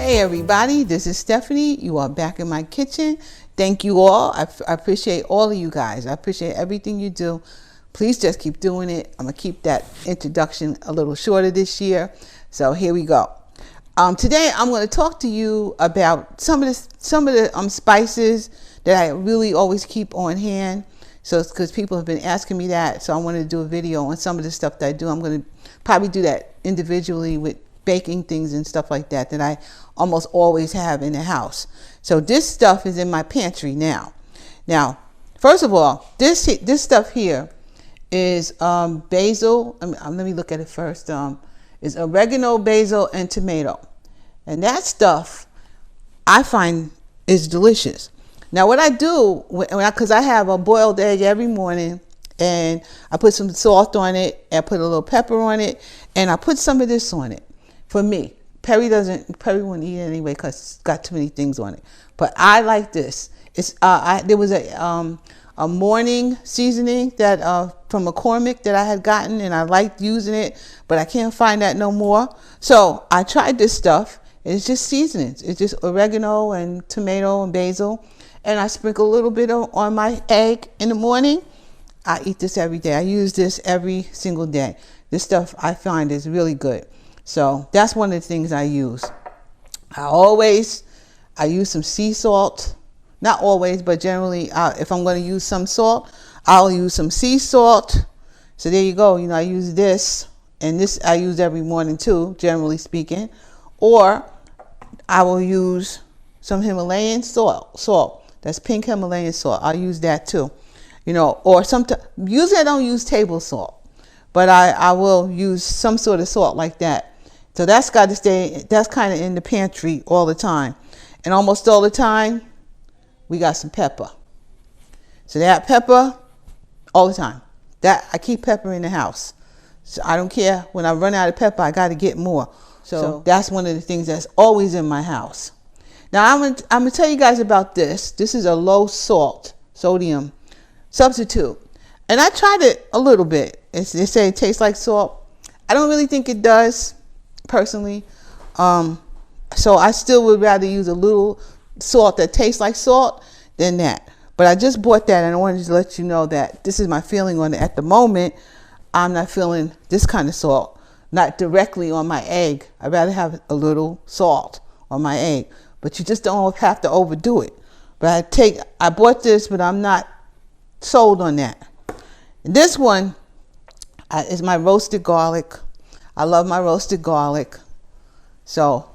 Hey everybody, this is Stephanie. You are back in my kitchen. Thank you all. I appreciate all of you guys. I appreciate everything you do. Please just keep doing it. I'm going to keep that introduction a little shorter this year. So here we go. Today I'm going to talk to you about some of the spices that I really always keep on hand. So it's because people have been asking me that. So I wanted to do a video on some of the stuff that I do. I'm going to probably do that individually with baking things and stuff like that I almost always have in the house. So this stuff is in my pantry now. Now, first of all, this stuff here is basil. Let me look at it first. It's oregano, basil, and tomato. And that stuff I find is delicious. Now what I do, because I have a boiled egg every morning, and I put some salt on it, and I put a little pepper on it, and I put some of this on it. For me, Perry wouldn't eat it anyway because it's got too many things on it. But I like this. It's there was a morning seasoning that from McCormick that I had gotten, and I liked using it, but I can't find that no more. So I tried this stuff. It's just seasonings. It's just oregano and tomato and basil, and I sprinkle a little bit on my egg in the morning. I eat this every day. I use this every single day. This stuff I find is really good. So that's one of the things I use. I use some sea salt. Not always, but generally, if I'm going to use some salt, I'll use some sea salt. So there you go. You know, I use this, and this I use every morning too, generally speaking. Or I will use some Himalayan salt. That's pink Himalayan salt. I'll use that too. You know, or usually I don't use table salt, but I will use some sort of salt like that. So that's got to stay, that's kind of in the pantry all the time. And almost all the time, we got some pepper. So that pepper, all the time. I keep pepper in the house. So I don't care. When I run out of pepper, I got to get more. So that's one of the things that's always in my house. Now, I'm going to tell you guys about this. This is a low salt, sodium substitute. And I tried it a little bit. They say it tastes like salt. I don't really think it does, personally. So I still would rather use a little salt that tastes like salt than that. But I just bought that, and I wanted to let you know that this is my feeling on it. At the moment, I'm not feeling this kind of salt, not directly on my egg. I'd rather have a little salt on my egg, but you just don't have to overdo it. But I bought this, but I'm not sold on that. And this one is my roasted garlic. I love my roasted garlic. So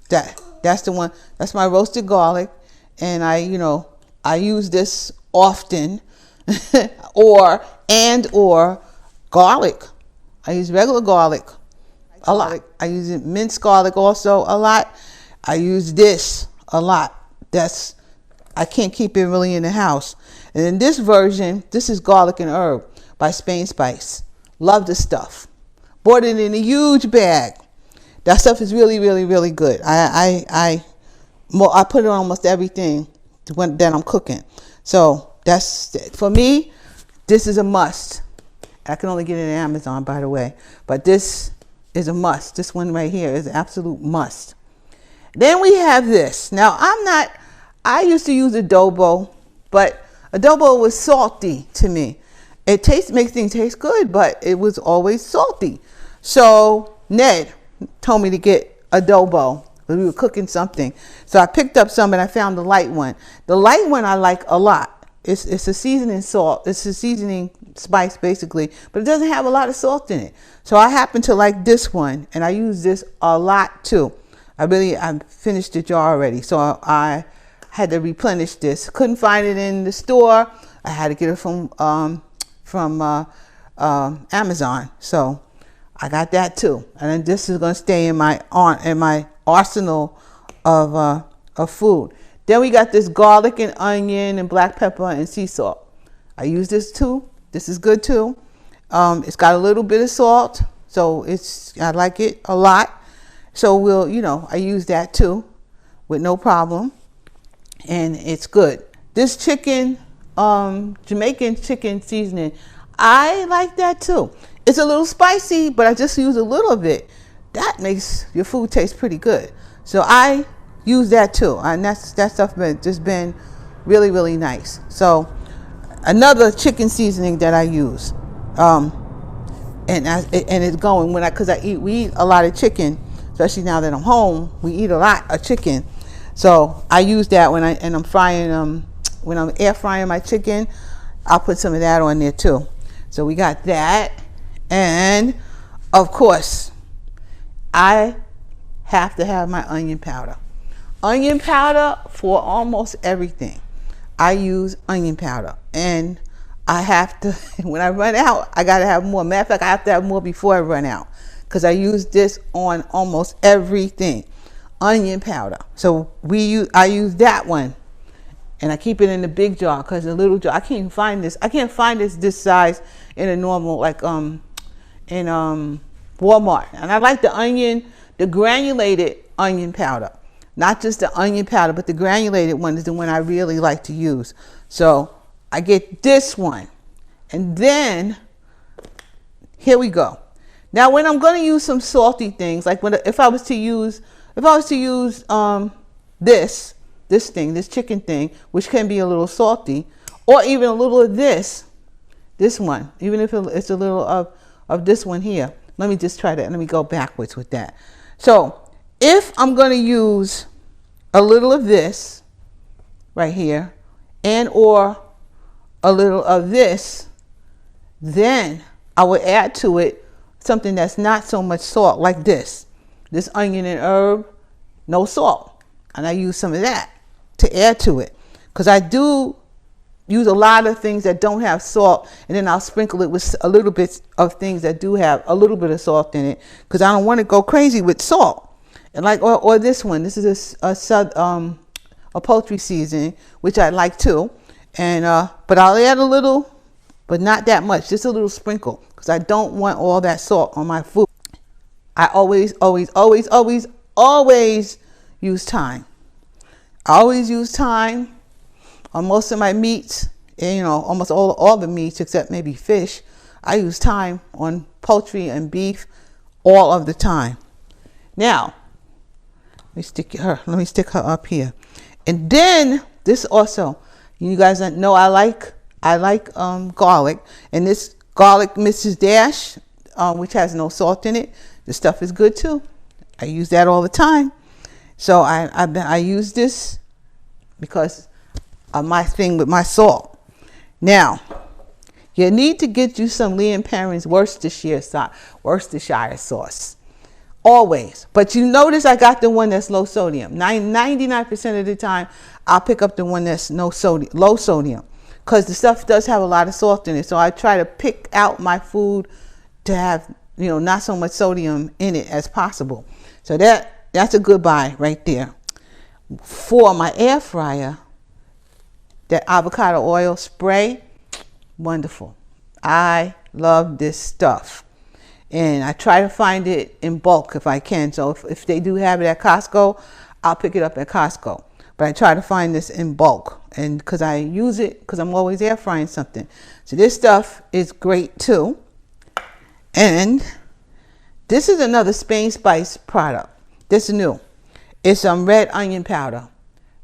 that's the one. That's my roasted garlic, and I use this often, or garlic. I use regular garlic a lot. I use minced garlic also a lot. I use this a lot. I can't keep it really in the house. And in this version, this is garlic and herb by Spain Spice. Love this stuff. Bought it in a huge bag. That stuff is really, really, really good. I put it on almost everything that I'm cooking. So for me, this is a must. I can only get it on Amazon, by the way. But this is a must. This one right here is an absolute must. Then we have this. Now, I used to use adobo, but adobo was salty to me. It makes things taste good, but it was always salty. So Ned told me to get adobo. We were cooking something. So I picked up some, and I found the light one. The light one I like a lot. It's a seasoning salt. It's a seasoning spice, basically, but it doesn't have a lot of salt in it. So I happen to like this one, and I use this a lot too. I finished the jar already, so I had to replenish this. Couldn't find it in the store. I had to get it from Amazon. So I got that too, and then this is going to stay in my arsenal of food. Then we got this garlic and onion and black pepper and sea salt. I use this too. This is good too. It's got a little bit of salt, so I like it a lot. So I use that too with no problem, and it's good. This chicken, Jamaican chicken seasoning, I like that too. It's a little spicy, but I just use a little of it. That makes your food taste pretty good. So I use that too, and that stuff just been really, really nice. So another chicken seasoning that I use, and it's going because we eat a lot of chicken, especially now that I'm home. We eat a lot of chicken, so I use that when I'm frying when I'm air frying my chicken. I'll put some of that on there too. So we got that, and of course I have to have my onion powder. Onion powder for almost everything. I use onion powder, and I have to, when I run out, I gotta have more. Matter of fact, I have to have more before I run out, because I use this on almost everything. Onion powder. So I use that one, and I keep it in the big jar, because the little jar, I can't find this. I can't find this size in a normal, like in Walmart. And I like the granulated onion powder. Not just the onion powder, but the granulated one is the one I really like to use. So I get this one, and then here we go. Now, when I'm going to use some salty things, like if I was to use this chicken thing, which can be a little salty, or even a little of this one, even if it's a little of this one here. Let me just try that. Let me go backwards with that. So if I'm going to use a little of this right here, and or a little of this, then I would add to it something that's not so much salt, like this onion and herb, no salt. And I use some of that to add to it, because I do use a lot of things that don't have salt, and then I'll sprinkle it with a little bit of things that do have a little bit of salt in it, because I don't want to go crazy with salt. And like, or this one, this is a poultry seasoning, which I like too. And but I'll add a little, but not that much, just a little sprinkle, because I don't want all that salt on my food. I always use thyme. I always use thyme on most of my meats, and almost all the meats except maybe fish. I use thyme on poultry and beef all of the time. Now, let me stick her up here. And then this also, you guys know I like garlic, and this garlic Mrs. Dash, which has no salt in it. The stuff is good too. I use that all the time. So I use this because of my thing with my salt. Now, you need to get you some Lee & Perrins Worcestershire sauce. Always. But you notice I got the one that's low sodium. 99% of the time, I'll pick up the one that's low sodium, because the stuff does have a lot of salt in it. So I try to pick out my food to have, not so much sodium in it as possible. So that's a good buy right there. For my air fryer, that avocado oil spray, wonderful. I love this stuff. And I try to find it in bulk if I can. So if they do have it at Costco, I'll pick it up at Costco. But I try to find this in bulk, and because I use it, because I'm always air frying something. So this stuff is great too. And this is another Spain Spice product. This is new. It's some red onion powder.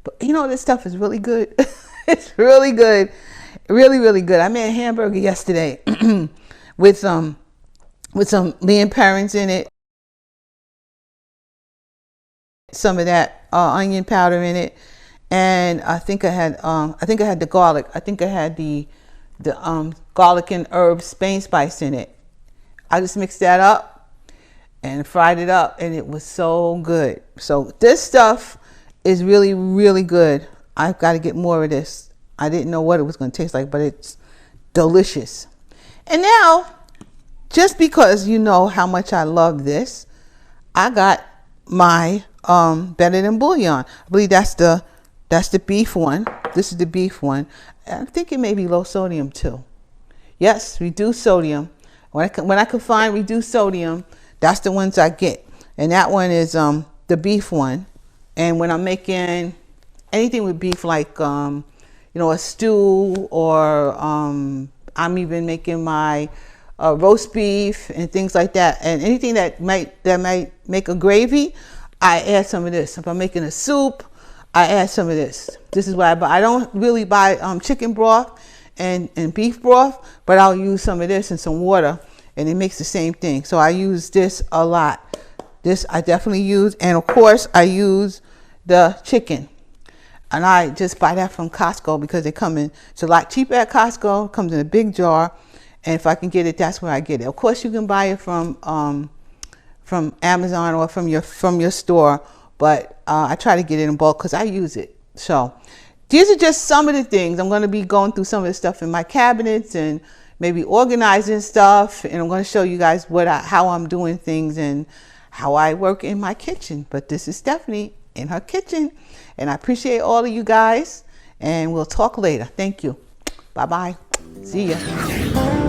But this stuff is really good. It's really good. Really, really good. I made a hamburger yesterday with some Lee & Perrins in it, some of that onion powder in it, and I think I had the garlic. I think I had the garlic and herb Spain Spice in it. I just mixed that up and fried it up, and it was so good. So this stuff is really, really good. I've got to get more of this. I didn't know what it was going to taste like, but it's delicious. And now, just because you know how much I love this, I got my Better Than Bouillon. I believe that's the beef one. This is the beef one. I think it may be low sodium too. Yes, reduced sodium. When I can find reduced sodium, that's the ones I get. And that one is the beef one. And when I'm making anything with beef, like a stew, or I'm even making my roast beef and things like that, and anything that might make a gravy, I add some of this. If I'm making a soup, I add some of this. This is what I buy. I don't really buy chicken broth and beef broth, but I'll use some of this and some water, and it makes the same thing. So I use this a lot. This I definitely use, and of course I use the chicken. And I just buy that from Costco because they come in, it's a lot cheaper at Costco. It comes in a big jar, and if I can get it, that's where I get it. Of course, you can buy it from Amazon or from your store, but I try to get it in bulk because I use it. So these are just some of the things. I'm going to be going through some of the stuff in my cabinets and maybe organizing stuff, and I'm going to show you guys how I'm doing things and how I work in my kitchen. But this is Stephanie in her kitchen, and I appreciate all of you guys, and we'll talk later. Thank you. Bye-bye. See ya.